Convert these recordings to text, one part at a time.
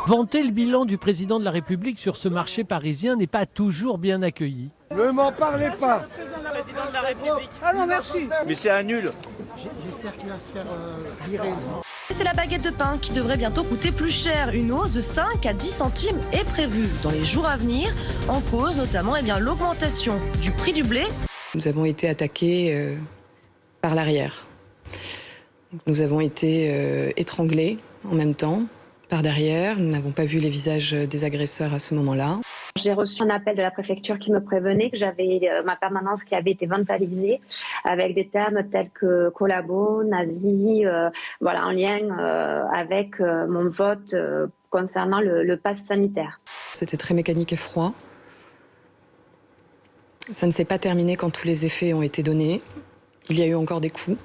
Vanter le bilan du président de la République sur ce marché parisien n'est pas toujours bien accueilli. Ne m'en parlez pas. Président de la République. Ah non, merci. Mais c'est un nul. J'espère qu'il va se faire virer. C'est la baguette de pain qui devrait bientôt coûter plus cher. Une hausse de 5 à 10 centimes est prévue dans les jours à venir. En cause notamment l'augmentation du prix du blé. Nous avons été attaqués par l'arrière. Nous avons été étranglés en même temps par derrière. Nous n'avons pas vu les visages des agresseurs à ce moment-là. J'ai reçu un appel de la préfecture qui me prévenait que j'avais ma permanence qui avait été vandalisée avec des termes tels que collabo, nazi, en lien avec mon vote concernant le pass sanitaire. C'était très mécanique et froid. Ça ne s'est pas terminé quand tous les effets ont été donnés. Il y a eu encore des coups.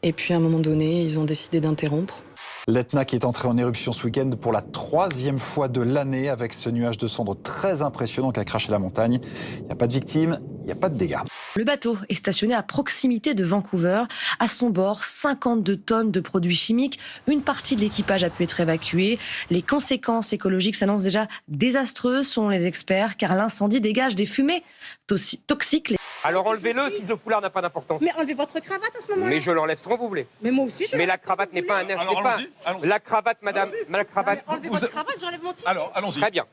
Et puis à un moment donné, ils ont décidé d'interrompre. L'Etna qui est entré en éruption ce week-end pour la 3e fois de l'année avec ce nuage de cendres très impressionnant qui a craché la montagne. Il n'y a pas de victimes, il n'y a pas de dégâts. Le bateau est stationné à proximité de Vancouver. À son bord, 52 tonnes de produits chimiques. Une partie de l'équipage a pu être évacuée. Les conséquences écologiques s'annoncent déjà désastreuses selon les experts car l'incendie dégage des fumées toxiques. Alors enlevez-le si le foulard n'a pas d'importance. Mais enlevez votre cravate à ce moment-là. Mais je l'enlève quand vous voulez. Mais moi aussi je. Mais la cravate n'est pas un air. Allons-y. La cravate, madame. La cravate. Enlevez votre cravate, j'enlève mon titre. Alors, allons-y. Très bien.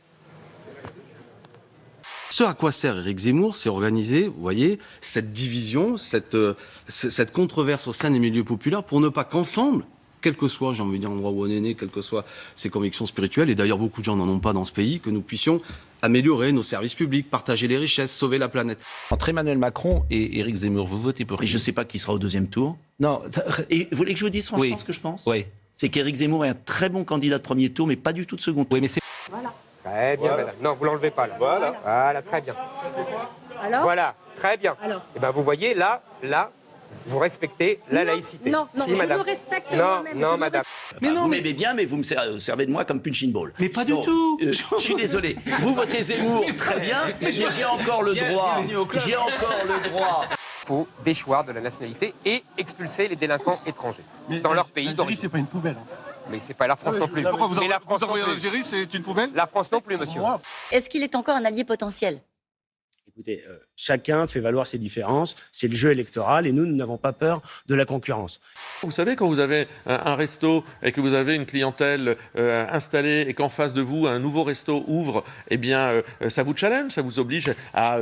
Ce à quoi sert Éric Zemmour, c'est organiser, vous voyez, cette division, cette controverse au sein des milieux populaires pour ne pas qu'ensemble, quel que soit, j'ai envie de dire, l'endroit où on est né, quelles que soient ses convictions spirituelles, et d'ailleurs beaucoup de gens n'en ont pas dans ce pays, que nous puissions améliorer nos services publics, partager les richesses, sauver la planète. Entre Emmanuel Macron et Éric Zemmour, vous votez pour qui? Et je ne sais pas qui sera au deuxième tour. Non. Et vous voulez que je vous dise franchement ce que je pense? Oui. C'est qu'Éric Zemmour est un très bon candidat de premier tour, mais pas du tout de second tour. Oui, mais c'est... Voilà. Très bien, madame. Non, vous l'enlevez pas, là. Voilà, très bien. Alors. Voilà, très bien. Alors. Et ben vous voyez, là, vous respectez la laïcité. Non, si, je madame. me respecte non, moi-même. non, madame. Mais non, vous m'aimez bien, mais vous me servez de moi comme punching ball. Mais pas du tout. Je suis désolé. Vous votez Zemmour, très bien, mais j'ai encore le droit. J'ai encore le droit. Il faut déchoir de la nationalité et expulser les délinquants étrangers dans leur pays d'origine. c'est pas une poubelle. Mais c'est pas la France non plus. Pourquoi vous Mais la France non envoyez en plus. Algérie, c'est une poubelle? La France non plus, monsieur. Est-ce qu'il est encore un allié potentiel? Écoutez, chacun fait valoir ses différences, c'est le jeu électoral et nous n'avons pas peur de la concurrence. Vous savez, quand vous avez un resto et que vous avez une clientèle installée et qu'en face de vous, un nouveau resto ouvre, eh bien, ça vous challenge, ça vous oblige à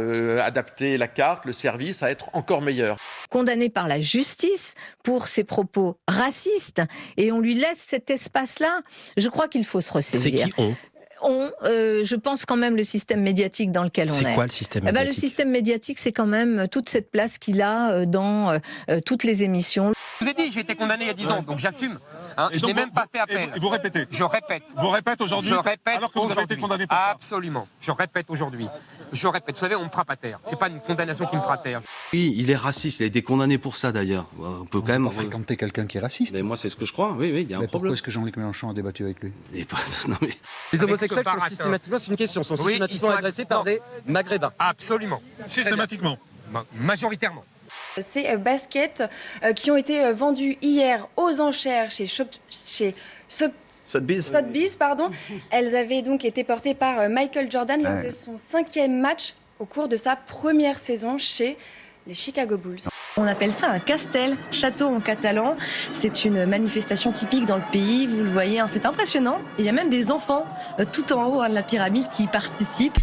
adapter la carte, le service, à être encore meilleur. Condamné par la justice pour ses propos racistes et on lui laisse cet espace-là, je crois qu'il faut se ressaisir. C'est qui je pense quand même le système médiatique dans lequel on est. C'est quoi le système médiatique? Le système médiatique, c'est quand même toute cette place qu'il a dans toutes les émissions. Je vous ai dit, j'ai été condamné il y a 10 ans, donc j'assume. Je n'ai même pas fait appel. Et vous répétez? Je répète. Vous répétez aujourd'hui? Je répète alors que vous avez été condamné pour ça? Absolument. Je répète aujourd'hui. Je répète. Vous savez, on me frappe à terre. C'est pas une condamnation qui me frappe à terre. Oui, il est raciste, il a été condamné pour ça d'ailleurs. On peut quand même fréquenter quelqu'un qui est raciste. Mais moi, c'est ce que je crois, oui, il y a un problème. Pourquoi est-ce que Jean-Luc Mélenchon a débattu avec lui? Non, mais... Les homosexuels sont systématiquement, c'est une question, sont systématiquement agressés par des maghrébins. Absolument. Systématiquement. Majoritairement. Ces baskets qui ont été vendues hier aux enchères chez Sotheby's, elles avaient donc été portées par Michael Jordan lors de son 5e match au cours de sa première saison chez les Chicago Bulls. On appelle ça un castel, château en catalan. C'est une manifestation typique dans le pays, vous le voyez, c'est impressionnant. Il y a même des enfants tout en haut de la pyramide qui y participent.